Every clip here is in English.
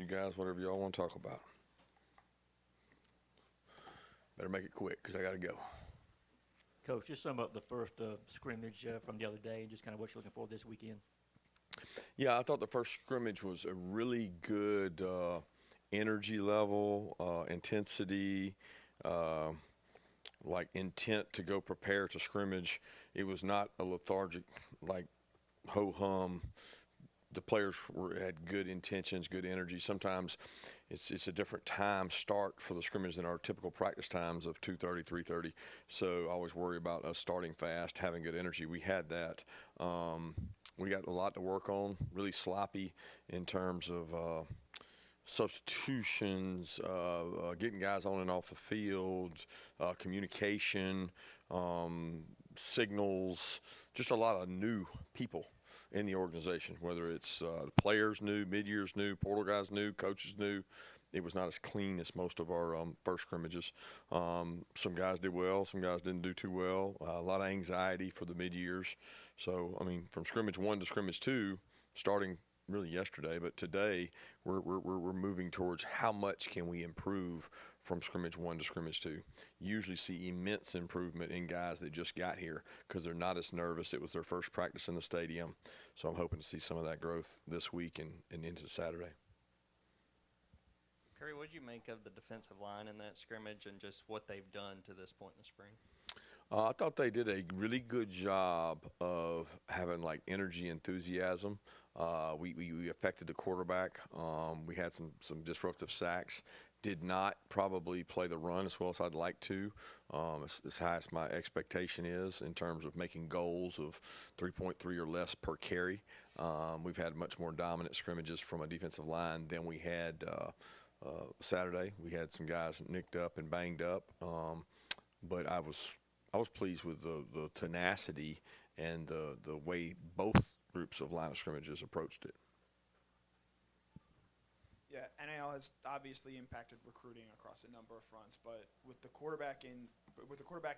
guys whatever y'all want to talk about. Better make it quick because I got to go. Coach, just sum up the first scrimmage from the other day and just kind of what you're looking for this weekend. Yeah, I thought the first scrimmage was a really good energy level, intensity, like intent to go prepare to scrimmage. It was not a lethargic, like ho-hum. The players had good intentions, good energy. Sometimes it's a different time start for the scrimmage than our typical practice times of 2:30, 3:30. So I always worry about us starting fast, having good energy. We had that. We got a lot to work on, really sloppy in terms of substitutions, getting guys on and off the field, communication, signals, just a lot of new people in the organization, whether it's the players new, mid-years new, portal guys new, coaches new. It was not as clean as most of our first scrimmages. Some guys did well, some guys didn't do too well. A lot of anxiety for the mid-years. So, I mean, from scrimmage 1 to scrimmage 2, starting really yesterday, but today we're moving towards how much can we improve from scrimmage 1 to scrimmage 2. Usually see immense improvement in guys that just got here because they're not as nervous. It was their first practice in the stadium, so I'm hoping to see some of that growth this week and into Saturday. Curry, what did you make of the defensive line in that scrimmage and just what they've done to this point in the spring? I thought they did a really good job of having like energy, enthusiasm. We affected the quarterback. We had some disruptive sacks. Did not probably play the run as well as I'd like to, as high as my expectation is in terms of making goals of 3.3 or less per carry. We've had much more dominant scrimmages from a defensive line than we had Saturday. We had some guys nicked up and banged up, but I was pleased with the tenacity and the way both groups of line of scrimmages approached it. Yeah, NIL has obviously impacted recruiting across a number of fronts, but with the quarterback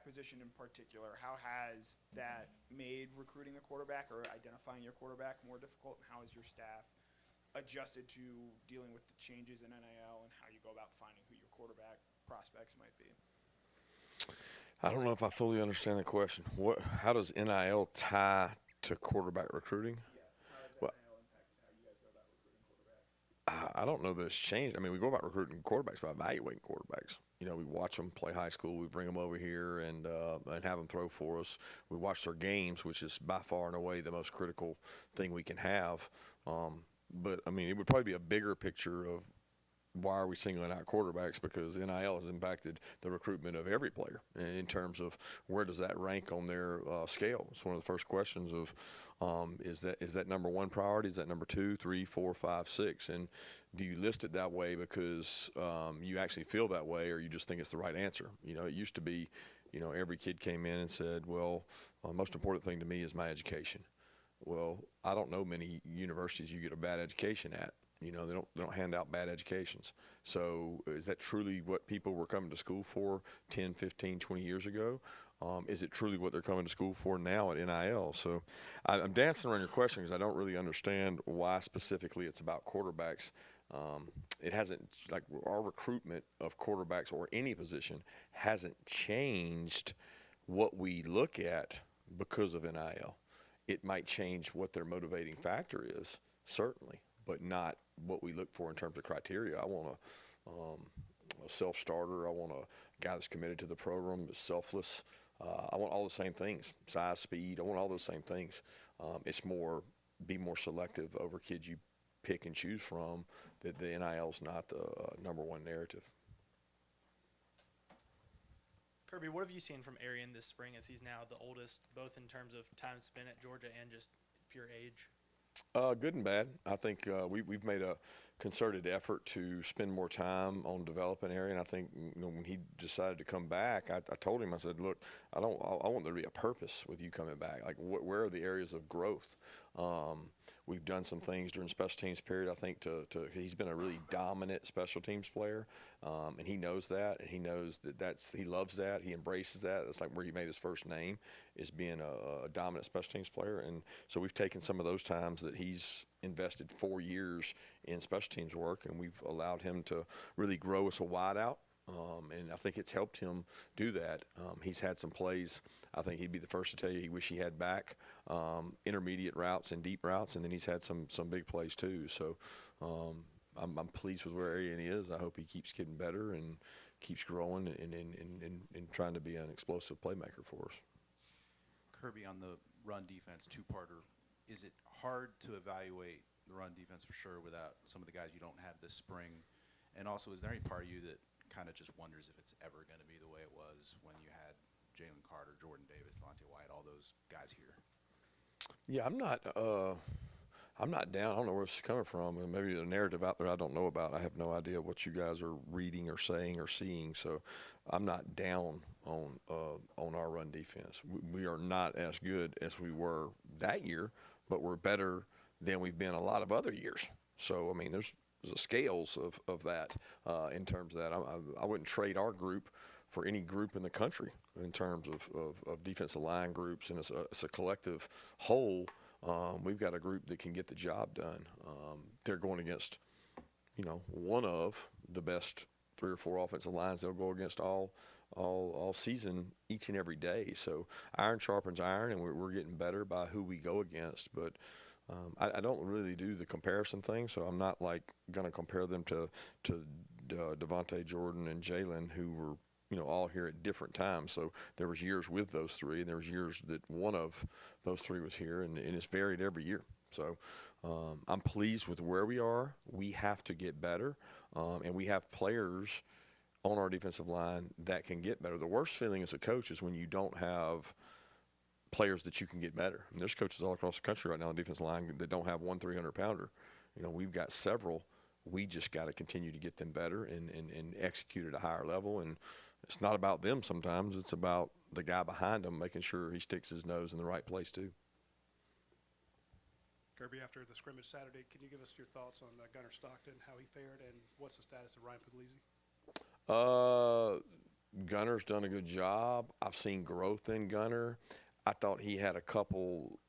position in particular, how has that made recruiting a quarterback or identifying your quarterback more difficult? And how has your staff adjusted to dealing with the changes in NIL and how you go about finding who your quarterback prospects might be? I don't know if I fully understand the question. How does NIL tie to quarterback recruiting? Yeah, how has NIL impacted how you guys go about recruiting quarterbacks? I don't know that it's changed. I mean, we go about recruiting quarterbacks by evaluating quarterbacks. You know, we watch them play high school. We bring them over here and have them throw for us. We watch their games, which is by far and away the most critical thing we can have. But, I mean, it would probably be a bigger picture of why are we singling out quarterbacks, because NIL has impacted the recruitment of every player in terms of where does that rank on their scale. It's one of the first questions of is that number one priority? Is that number 2, 3, 4, 5, 6? And do you list it that way because you actually feel that way, or you just think it's the right answer? You know, it used to be, you know, every kid came in and said, well, most important thing to me is my education. Well, I don't know many universities you get a bad education at. You know, they don't hand out bad educations. So is that truly what people were coming to school for 10, 15, 20 years ago? Is it truly what they're coming to school for now at NIL? So I'm dancing around your question because I don't really understand why specifically it's about quarterbacks. It hasn't, like, our recruitment of quarterbacks or any position hasn't changed what we look at because of NIL. It might change what their motivating factor is, certainly, but not what we look for in terms of criteria. I want a self-starter. I want a guy that's committed to the program, is selfless. I want all the same things, size, speed. I want all those same things. It's more, be more selective over kids you pick and choose from. That the NIL is not the number one narrative. Kirby, what have you seen from Arian this spring as he's now the oldest, both in terms of time spent at Georgia and just pure age? Good and bad. I think we've made a concerted effort to spend more time on developing Arian. I think, you know, when he decided to come back, I told him, I said, look, I want there to be a purpose with you coming back. Like, where are the areas of growth? We've done some things during special teams period. I think he's been a really dominant special teams player, and he knows that, and he knows he loves that. He embraces that. That's like where he made his first name, is being a dominant special teams player. And so we've taken some of those times that he's invested 4 years in special teams work, and we've allowed him to really grow as a wideout. And I think it's helped him do that. He's had some plays, I think he'd be the first to tell you he wish he had back, intermediate routes and deep routes, and then he's had some big plays too. So I'm pleased with where Arian is. I hope he keeps getting better and keeps growing and trying to be an explosive playmaker for us. Kirby, on the run defense, two-parter, is it hard to evaluate the run defense for sure without some of the guys you don't have this spring? And also, is there any part of you that kind of just wonders if it's ever going to be the way it was when you had Jalen Carter, Jordan Davis, Devontae White, all those guys here? Yeah, I'm not down. I don't know where it's coming from, and maybe a narrative out there I don't know about. I have no idea what you guys are reading or saying or seeing, so I'm not down on our run defense. We are not as good as we were that year, but we're better than we've been a lot of other years. So I mean, there's the scales of that in terms of that. I wouldn't trade our group for any group in the country in terms of defensive line groups, and it's a collective whole. We've got a group that can get the job done. They're going against, one of the best 3 or 4 offensive lines they'll go against all season, each and every day. So iron sharpens iron, and we're getting better by who we go against. But I don't really do the comparison thing, so I'm not going to compare them to Devontae, Jordan, and Jalen, who were all here at different times. So there was years with those 3, and there was years that one of those 3 was here, and it's varied every year. So I'm pleased with where we are. We have to get better, and we have players on our defensive line that can get better. The worst feeling as a coach is when you don't have players that you can get better. And there's coaches all across the country right now on the defensive line that don't have 1 300-pounder. We've got several. We just got to continue to get them better and execute at a higher level. And it's not about them sometimes. It's about the guy behind them making sure he sticks his nose in the right place too. Kirby, after the scrimmage Saturday, can you give us your thoughts on Gunner Stockton, how he fared, and what's the status of Ryan Puglisi? Gunner's done a good job. I've seen growth in Gunner. I thought he had a couple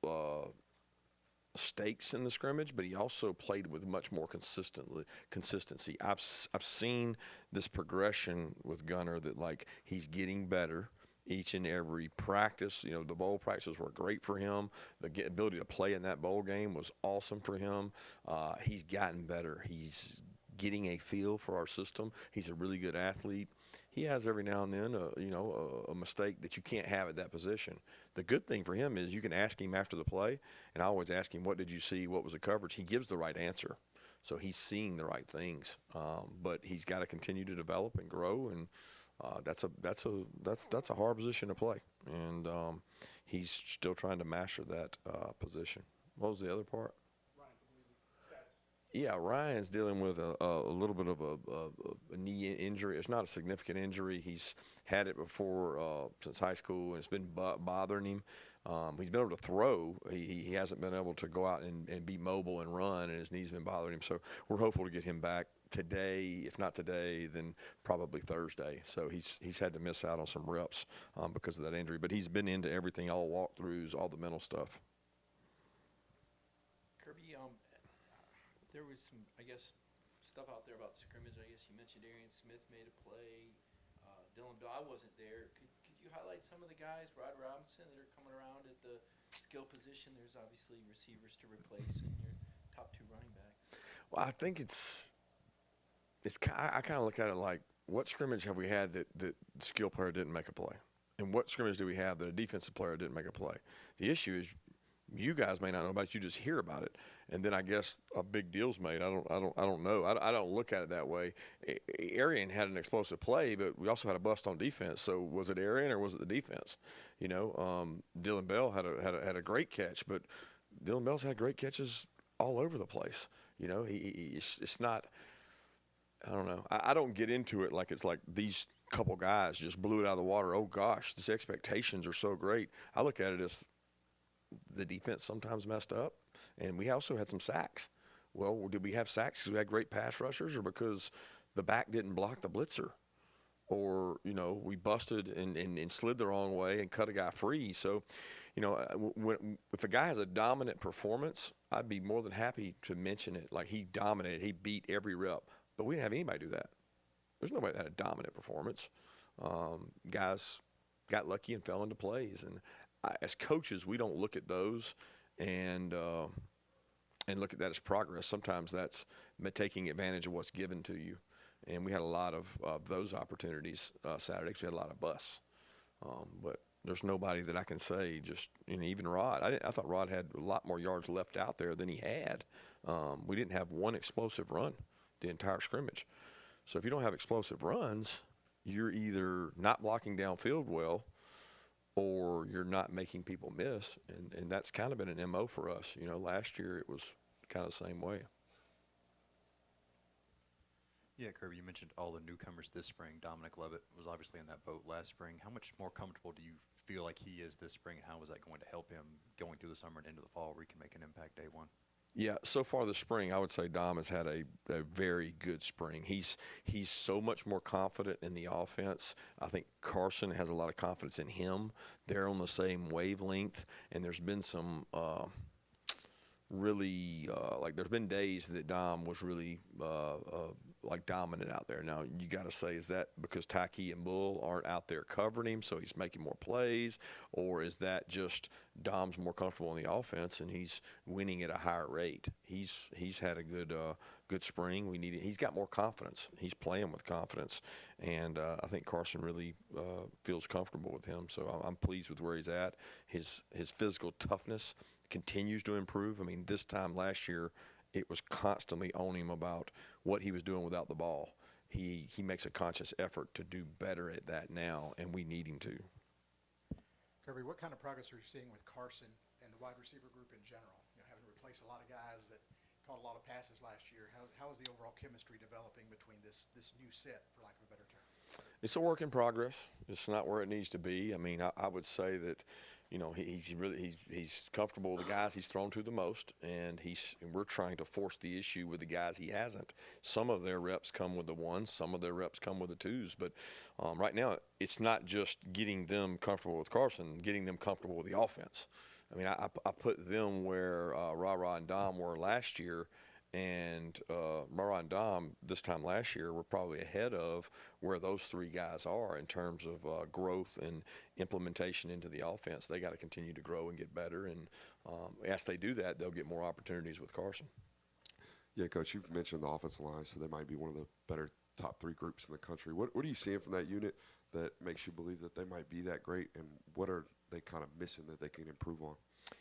mistakes in the scrimmage, but he also played with much more consistency. I've seen this progression with Gunner that he's getting better each and every practice. The bowl practices were great for him. The ability to play in that bowl game was awesome for him. He's gotten better. He's getting a feel for our system. He's a really good athlete. He has every now and then a mistake that you can't have at that position. The good thing for him is you can ask him after the play, and I always ask him, what did you see, what was the coverage? He gives the right answer. So he's seeing the right things. But he's got to continue to develop and grow, and that's a hard position to play. And he's still trying to master that position. What was the other part? Yeah, Ryan's dealing with a little bit of a knee injury. It's not a significant injury. He's had it before since high school, and it's been bothering him. He's been able to throw. He hasn't been able to go out and be mobile and run, and his knee's been bothering him. So we're hopeful to get him back today. If not today, then probably Thursday. So he's had to miss out on some reps because of that injury. But he's been into everything, all walkthroughs, all the mental stuff. Kirby, there was some, stuff out there about scrimmage. I guess you mentioned Arian Smith made a play. Dillon Bell, I wasn't there. Could you highlight some of the guys, Rod Robinson, that are coming around at the skill position? There's obviously receivers to replace and your top 2 running backs. Well, I think I kind of look at it like, what scrimmage have we had that the skill player didn't make a play? And what scrimmage do we have that a defensive player didn't make a play? The issue is, you guys may not know about it, you just hear about it, and then I guess a big deal's made. I don't know. I don't look at it that way. Arian had an explosive play, but we also had a bust on defense. So was it Arian or was it the defense? Dillon Bell had a great catch, but Dillon Bell's had great catches all over the place. It's not. I don't know. I don't get into it like it's like these couple guys just blew it out of the water. Oh gosh, these expectations are so great. I look at it as the defense sometimes messed up, And we also had some sacks. Well, did we have sacks because we had great pass rushers or because the back didn't block the blitzer? Or, you know, we busted and slid the wrong way and cut a guy free. So, you know, if a guy has a dominant performance, I'd be more than happy to mention it. Like, he dominated. He beat every rep. But we didn't have anybody do that. There's nobody that had a dominant performance. Guys got lucky and fell into plays. And as coaches, we don't look at those and look at that as progress. Sometimes that's taking advantage of what's given to you. And we had a lot of those opportunities Saturday because we had a lot of busts. But there's nobody that I can say just, you know, even Rod. I thought Rod had a lot more yards left out there than he had. We didn't have one explosive run the entire scrimmage. So if you don't have explosive runs, you're either not blocking downfield well or you're not making people miss. And that's kind of been an MO for us. You know, last year it was kind of the same way. Yeah, Kirby, you mentioned all the newcomers this spring. Dominic Lovett was obviously in that boat last spring. How much more comfortable do you feel like he is this spring, and how is that going to help him going through the summer and into the fall where he can make an impact day one? Yeah, so far this spring, I would say Dom has had a very good spring. He's so much more confident in the offense. I think Carson has a lot of confidence in him. They're on the same wavelength, and there's been some really like there's been days that Dom was really like dominant out there. Now you got to say, is that because Taki and Bull aren't out there covering him, so he's making more plays, or is that just Dom's more comfortable in the offense and he's winning at a higher rate? He's had a good spring. He's got more confidence. He's playing with confidence, and I think Carson really feels comfortable with him. So I'm pleased with where he's at. His physical toughness continues to improve. I mean, this time last year, it was constantly on him about what he was doing without the ball. He makes a conscious effort to do better at that now, and we need him to. Kirby, what kind of progress are you seeing with Carson and the wide receiver group in general? You know, having to replace a lot of guys that caught a lot of passes last year. How is the overall chemistry developing between this new set, for lack of a better term? It's a work in progress. It's not where it needs to be. I mean, I would say that, you know, he's comfortable with the guys he's thrown to the most, and we're trying to force the issue with the guys he hasn't. Some of their reps come with the ones, some of their reps come with the twos, but right now it's not just getting them comfortable with Carson, getting them comfortable with the offense. I mean, I put them where Ra and Dom were last year, and Ra and Dom this time last year were probably ahead of where those three guys are in terms of growth and implementation into the offense. They got to continue to grow and get better, and as they do that, they'll get more opportunities with Carson. Yeah, Coach, you've mentioned the offensive line, so they might be one of the better top three groups in the country. What are you seeing from that unit that makes you believe that they might be that great, and what are they kind of missing that they can improve on?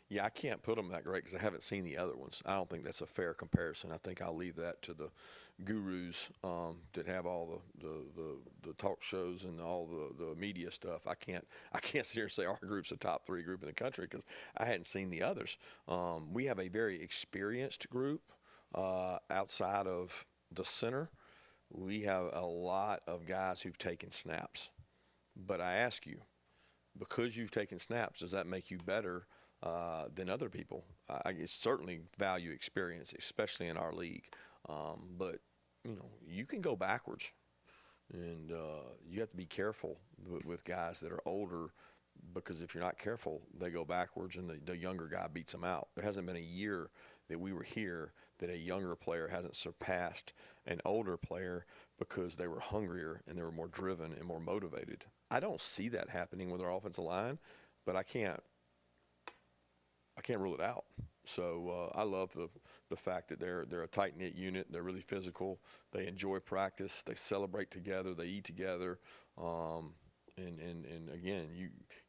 Yeah, I can't put them that great because I haven't seen the other ones. I don't think that's a fair comparison. I think I'll leave that to the gurus that have all the talk shows and all the media stuff. I can't sit here and say our group's a top three group in the country because I hadn't seen the others. We have a very experienced group outside of the center. We have a lot of guys who've taken snaps. But I ask you, because you've taken snaps, does that make you better than other people? I certainly value experience, especially in our league. But, you know, you can go backwards, and you have to be careful with guys that are older, because if you're not careful, they go backwards and the younger guy beats them out. There hasn't been a year that we were here that a younger player hasn't surpassed an older player because they were hungrier and they were more driven and more motivated. I don't see that happening with our offensive line, but I can't rule it out. So I love the fact that they're a tight-knit unit. They're really physical. They enjoy practice. They celebrate together. They eat together. And again,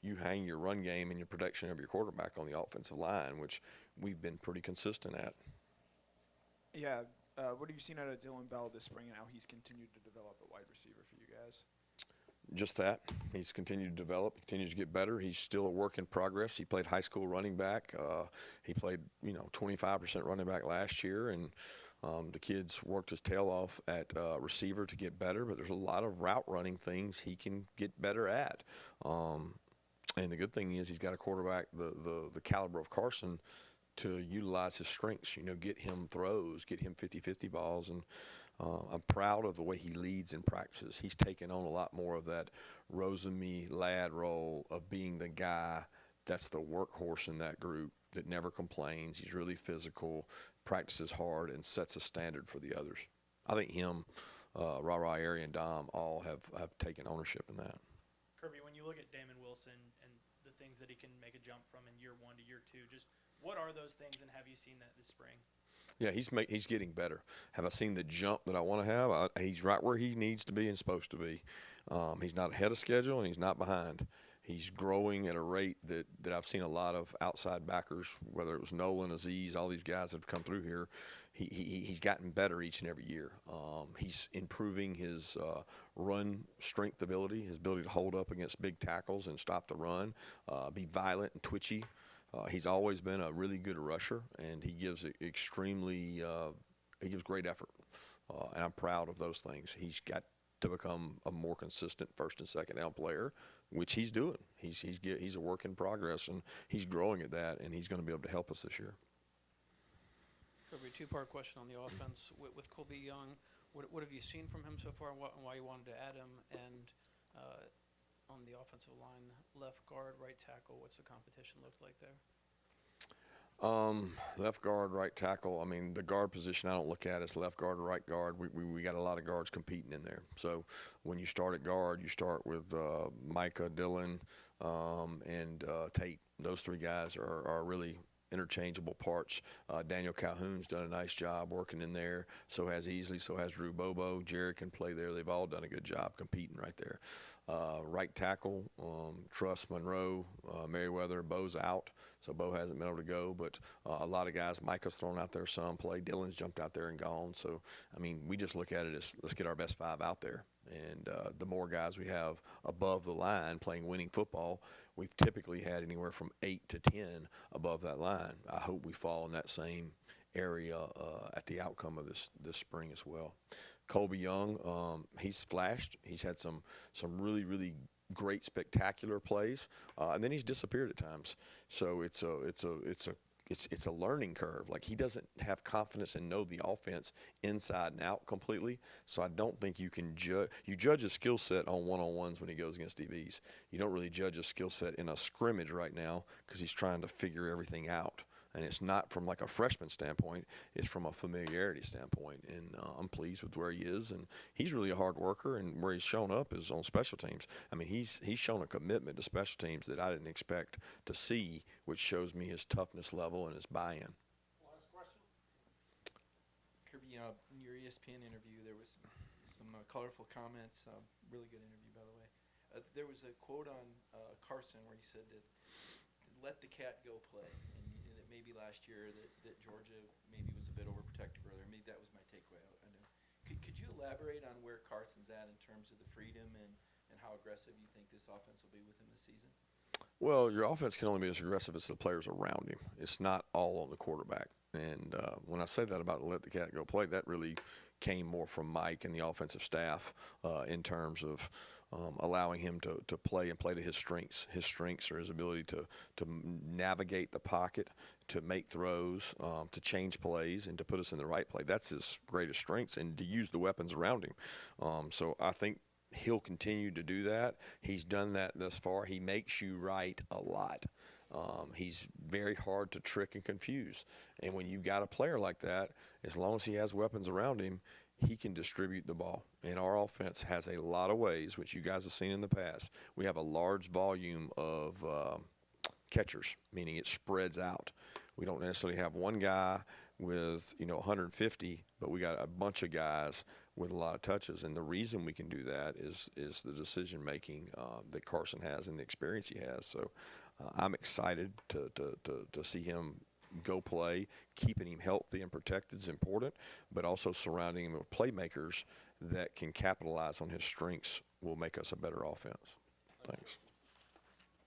you hang your run game and your protection of your quarterback on the offensive line, which we've been pretty consistent at. Yeah. What have you seen out of Dillon Bell this spring and how he's continued to develop a wide receiver for you guys? Just that. He's continued to develop, continues to get better. He's still a work in progress. He played high school running back. He played, 25% running back last year, and the kid's worked his tail off at receiver to get better, but there's a lot of route running things he can get better at. And the good thing is he's got a quarterback the caliber of Carson to utilize his strengths, get him throws, get him 50-50 balls. And I'm proud of the way he leads in practices. He's taken on a lot more of that Rosemy lad role of being the guy that's the workhorse in that group that never complains. He's really physical, practices hard, and sets a standard for the others. I think him, Ra, Arian, Dom all have taken ownership in that. Kirby, when you look at Damon Wilson and the things that he can make a jump from in year 1 to year 2, just what are those things, and have you seen that this spring? Yeah, he's getting better. Have I seen the jump that I want to have? He's right where he needs to be and supposed to be. He's not ahead of schedule, and he's not behind. He's growing at a rate that I've seen a lot of outside backers, whether it was Nolan, Aziz, all these guys that have come through here. He's gotten better each and every year. He's improving his run strength ability, his ability to hold up against big tackles and stop the run, be violent and twitchy. He's always been a really good rusher, and he gives he gives great effort, and I'm proud of those things. He's got to become a more consistent first and second down player, which he's doing. He's a work in progress, and he's growing at that, and he's going to be able to help us this year. Kirby, a two-part question on the offense. With Colbie Young, what have you seen from him so far, and why you wanted to add him? And on the offensive line, left guard, right tackle, what's the competition look like there? Left guard, right tackle. I mean, the guard position I don't look at as left guard or right guard. We got a lot of guards competing in there. So when you start at guard, you start with Micah, Dillon, and Tate. Those three guys are really interchangeable parts. Daniel Calhoun's done a nice job working in there. So has Easley, so has Drew Bobo. Jared can play there. They've all done a good job competing right there. Right tackle, Truss, Monroe, Merriweather, Bo's out. So Bo hasn't been able to go, but a lot of guys, Micah's thrown out there some play. Dillon's jumped out there and gone. So, I mean, we just look at it as let's get our best 5 out there. And the more guys we have above the line playing winning football, we've typically had anywhere from 8 to 10 above that line. I hope we fall in that same area at the outcome of this spring as well. Colbie Young, he's flashed. He's had some really, really great, spectacular plays, and then he's disappeared at times. So it's a learning curve. Like, he doesn't have confidence and know the offense inside and out completely. So I don't think you can judge. You judge his skill set on one-on-ones when he goes against DBs. You don't really judge his skill set in a scrimmage right now because he's trying to figure everything out. And it's not from like a freshman standpoint. It's from a familiarity standpoint. And I'm pleased with where he is. And he's really a hard worker. And where he's shown up is on special teams. I mean, he's shown a commitment to special teams that I didn't expect to see, which shows me his toughness level and his buy-in. Last question. Kirby, in your ESPN interview, there was some colorful comments. Really good interview, by the way. There was a quote on Carson where he said that let the cat go play. And that maybe last year that Georgia maybe was a bit overprotective earlier. Maybe that was my takeaway. I know. Could you elaborate on where Carson's at in terms of the freedom and how aggressive you think this offense will be with him this season? Well, your offense can only be as aggressive as the players around him. It's not all on the quarterback. And when I say that about let the cat go play, that really came more from Mike and the offensive staff in terms of allowing him to play and play to his strengths. His strengths are his ability to navigate the pocket, to make throws, to change plays, and to put us in the right play. That's his greatest strengths, and to use the weapons around him. So I think he'll continue to do that. He's done that thus far. He makes you right a lot. He's very hard to trick and confuse. And when you've got a player like that, as long as he has weapons around him, he can distribute the ball. And our offense has a lot of ways, which you guys have seen in the past. We have a large volume of catchers, meaning it spreads out. We don't necessarily have one guy with 150, but we got a bunch of guys with a lot of touches. And the reason we can do that is the decision making that Carson has and the experience he has. So I'm excited to see him go play. Keeping him healthy and protected is important, but also surrounding him with playmakers that can capitalize on his strengths will make us a better offense. Thanks.